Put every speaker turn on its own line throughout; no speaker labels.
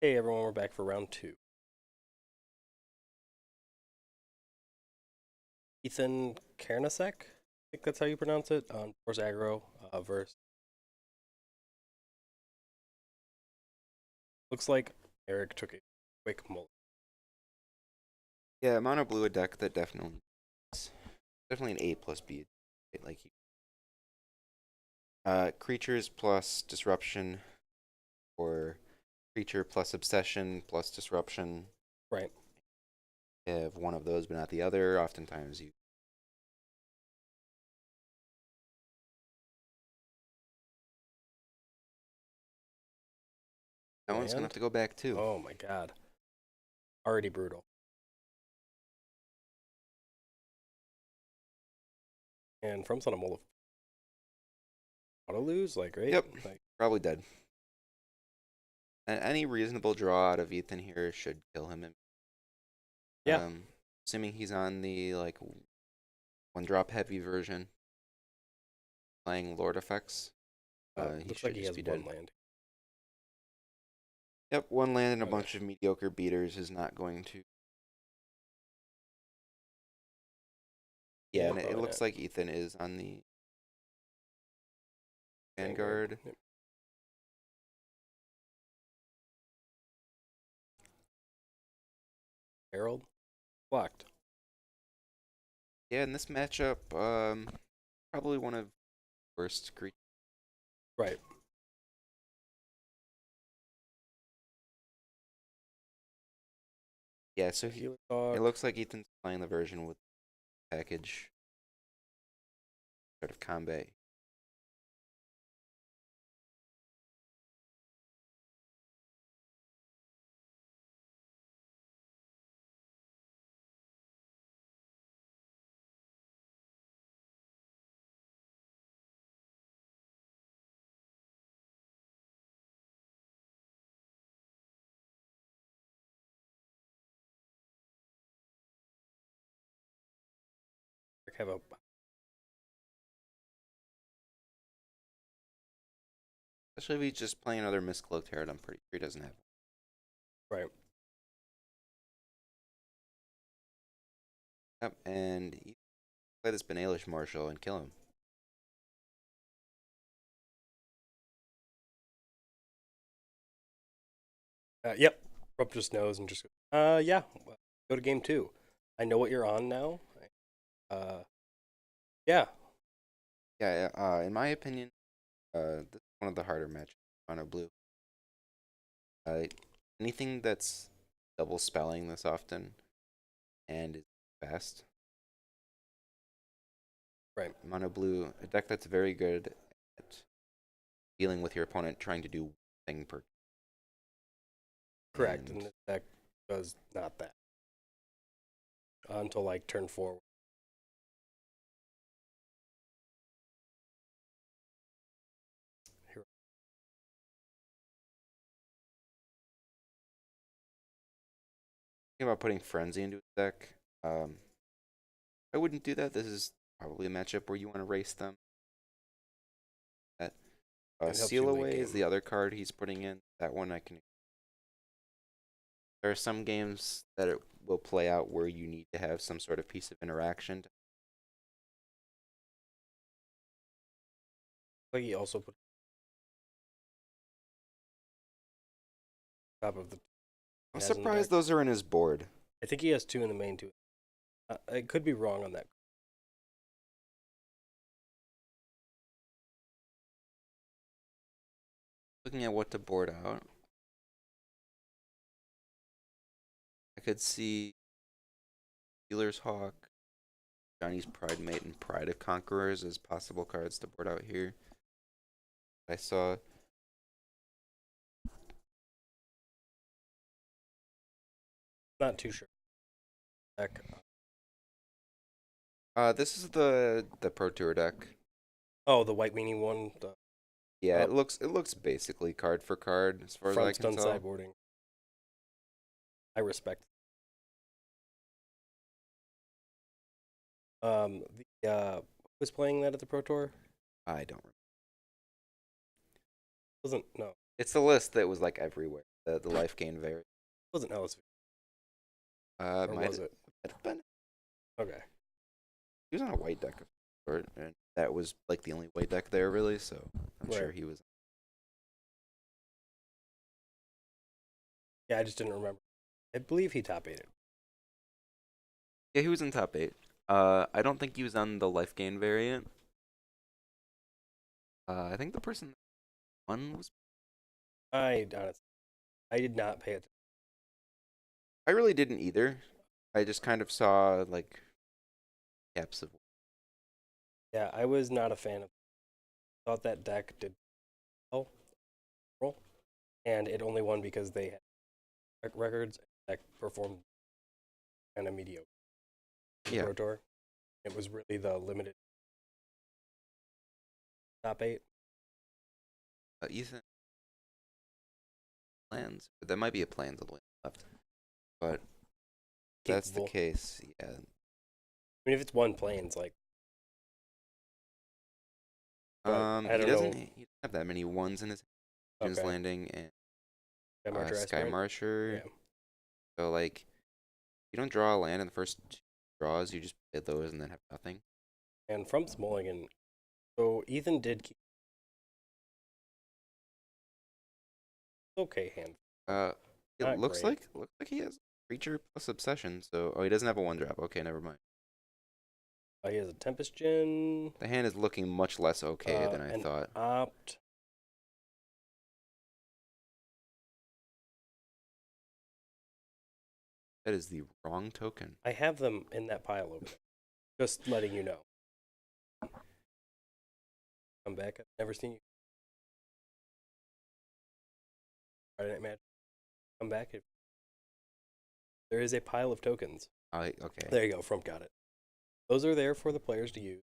Hey everyone, we're back for round two. Ethan Kernosek, I think that's how you pronounce it, on Boros Aggro verse. Looks like Aric took a quick mulligan.
Yeah, mono blue a deck that definitely an A plus B. Like creatures plus disruption, or creature plus obsession plus disruption.
Right.
Have one of those but not the other. Oftentimes you that one's gonna have
Land?
to go back too.
Oh my god. Already brutal. And from Son of Molef. Auto lose? Like, right?
Yep,
Like,
probably dead. Any reasonable draw out of Ethan here should kill him.
yeah.
Assuming he's on the like one drop heavy version, playing Lord effects. He
Looks
should
like he
just
has
be
one
dead.
land.
Yep, one land and a
Okay.
bunch of mediocre beaters is not going to. Yeah, and it
Probably not.
looks like Ethan is on the
Vanguard.
Vanguard.
Yep. Herald. Blocked.
Yeah, in this matchup, probably one of the worst creatures.
Right.
Yeah, so
Healer
it
Dog.
looks like Ethan's playing the version with package sort of combat.
Have a
Especially if he's just playing another Miscloaked Herald, I'm pretty sure he doesn't have
right.
one. Yep, and you play this Benalish Marshal and kill him.
Yep. Rub just knows and just yeah. Go to game two. I know what you're on now. Uh, yeah.
Yeah, in my opinion, this is one of the harder matches. Mono blue. Uh, Anything that's double spelling this often and is fast.
Right.
Mono blue, a deck that's very good at dealing with your opponent trying to do one thing per.
Correct.
And
And this deck does not that until like turn four. Here.
think about putting Frenzy into a deck. I wouldn't do that. This is probably a matchup where you want to race them. That
It helps you
Seal
late
Away is
game.
the other card he's putting in. That one I can. There are some games that it will play out where you need to have some sort of piece of interaction.
Like he also put top of the.
I'm
Has in deck.
surprised those are in his board.
I think he has two in the main too. I could be wrong on that.
Looking at what to board out, I could see Healer's Hawk, Johnny's Pride Mate, and Pride of Conquerors as possible cards to board out here. I saw
Not too sure. Deck.
this is the Pro Tour deck.
Oh, the white weenie one. The
Yeah, it looks basically card for card as far as I
front
can
stun
tell.
sideboarding. I respect. Who was playing that at the Pro Tour?
I don't remember.
Wasn't no.
It's the list that was like everywhere. the life gain variant.
Wasn't Ellis, or
Might
was it?
have been.
Okay.
He was on a white deck of sort, and that was like the only white deck there really. So I'm sure
Right.
he was.
Yeah, I just didn't remember. I believe he top 8'd.
Yeah, he was in top 8. I don't think he was on the life gain variant. I think the person that won was.
I honestly, I did not pay attention.
I really didn't either. I just kind of saw like caps of.
Yeah, I was not a fan of. Thought that deck did well, roll, and it only won because they had records that performed kind of mediocre. The
Yeah.
Pro Tour. It was really the limited top 8.
Ethan plans. That might be a plans on the way left, but that's the
Capable.
case. Yeah.
I mean, if it's one planes, like, but I
He
don't
doesn't.
know.
He doesn't have that many ones in his Legends
Okay,
Landing and
Sky Marcher
Sky
Aspirant.
Marsher.
Yeah,
So like, you don't draw a land in the first 2 draws. You just play those and then have nothing.
and from Mulligan. So Ethan did keep okay hand.
Uh, it
Not
looks
great.
like he has creature plus obsession. So he doesn't have a 1-drop. Okay, never mind.
He has a Tempest Gen.
The hand is looking much less okay than I
An
thought.
Opt.
That is the wrong token.
I have them in that pile over there. Just letting you know. Come back. I've never seen you. Friday Night Magic. Come back. There is a pile of tokens.
Okay.
There you go. Frump got it. Those are there for the players to use.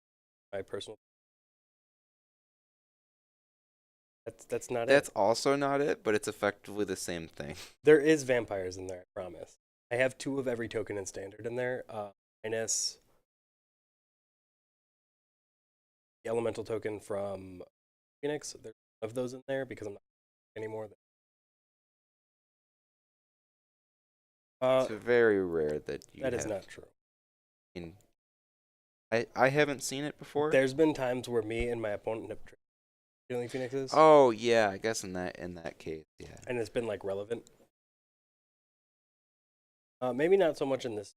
My personal. That's not
That's
it.
also not it, but it's effectively the same thing.
There is vampires in there. I promise. I have 2 of every token in standard in there. Minus the elemental token from Phoenix. There's of those in there because I'm not anymore.
It's very rare that you
That is
have.
not true.
I mean, I haven't seen it before.
There's been times where me and my opponent have traded Healing Phoenixes,
Oh yeah, I guess in that case, yeah.
and it's been like relevant. Maybe not so much in this.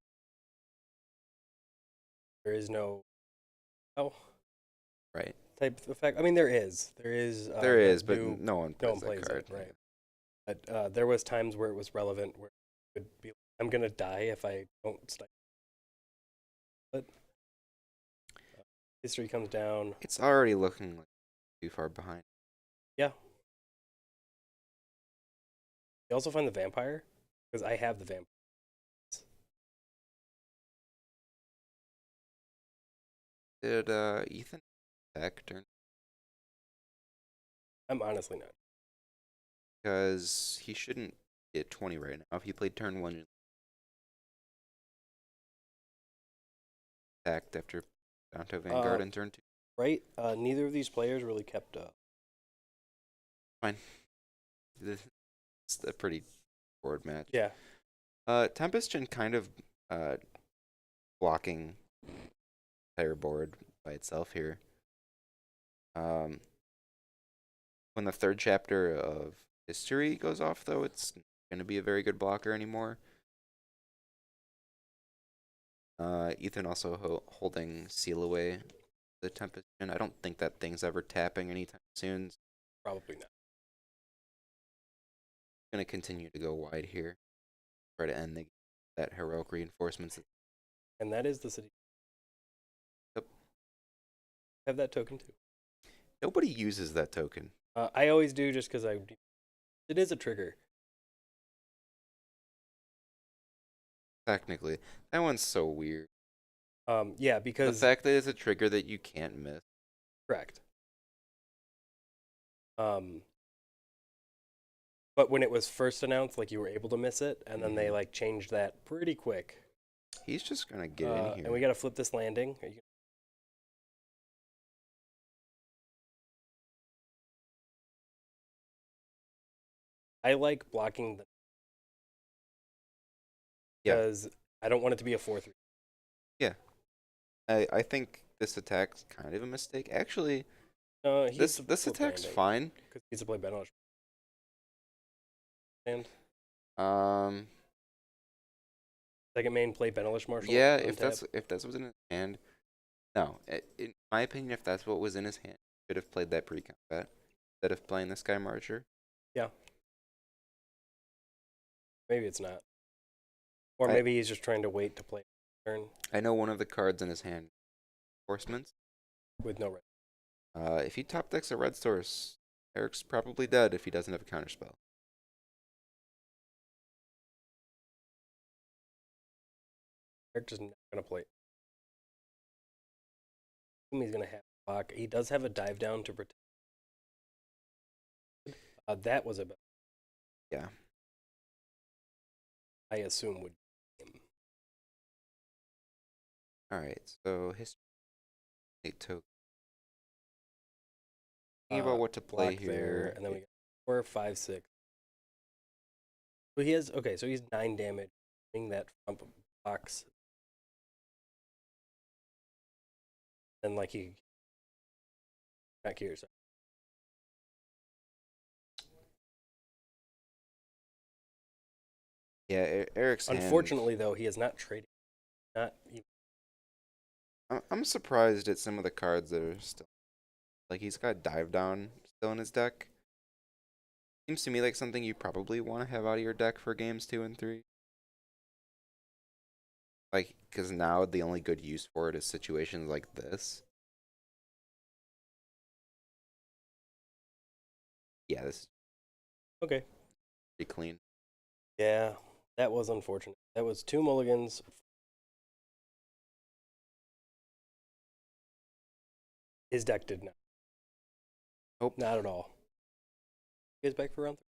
There is no
Right.
type of effect. I mean, there is.
There is, but
new,
no one plays that
plays
card.
it, right? But there was times where it was relevant, where it would be, I'm gonna die if I don't stay. But history comes down.
It's already looking like too far behind.
Yeah. You also find the vampire because I have the vampire.
Did Ethan back turn?
I'm honestly not.
Because he shouldn't get 20 right now. If he played turn 1, attacked after down to Vanguard in turn 2.
Right? Neither of these players really kept up.
Fine. It's a pretty board match.
Yeah.
Tempest Gen kind of blocking entire board by itself here. When the 3rd chapter of history goes off, though, it's not going to be a very good blocker anymore. Ethan also holding Seal Away the Tempest Gen. I don't think that thing's ever tapping anytime soon.
Probably not.
Going to continue to go wide here. Try to end that heroic reinforcements.
And that is the city.
Yep.
Have that token too.
Nobody uses that token.
I always do just because it is a trigger.
Technically. That one's so weird.
Yeah,
The
because
fact that it's a trigger that you can't miss.
correct. But when it was first announced, like you were able to miss it, and then they like changed that pretty quick.
He's just gonna get in here.
And we got to flip this landing. I like blocking the
Yeah,
because I don't want it to be a 4-3.
yeah. I think this attack's kind of a mistake. Actually,
He's
this
flip
attack's
banding
fine.
because he needs to play Benish. And
Um,
second main, play Benelish Marshall,
yeah,
untap.
if that's what's in his hand. No, in my opinion, if that's what was in his hand, he should have played that pre-combat instead of playing this guy Marcher.
Yeah, maybe it's not. Or
I
maybe he's just trying to wait to play turn
I know one of the cards in his hand, Horseman's.
with no red.
If he top decks a red source, Eric's probably dead if he doesn't have a counterspell.
Eric just not gonna play. He's gonna have block. He does have a dive down to protect. That was a
Yeah.
I assume would.
All right. So history. Token. Thinking about what to play
Block there,
here.
and then we got 4, 5, 6. So he has okay. So he's 9 damage. Hitting that front box, and like he back here. So
Yeah, Eric's hand.
unfortunately, though, he is not trading. Not even.
I'm surprised at some of the cards that are still like he's got dive down still in his deck. Seems to me like something you probably want to have out of your deck for games 2 and 3. Like, because now the only good use for it is situations like this. Yeah, this is
Okay.
pretty clean.
Yeah, that was unfortunate. That was 2 mulligans. His deck did not.
Nope.
Not at all. You guys back for round 3?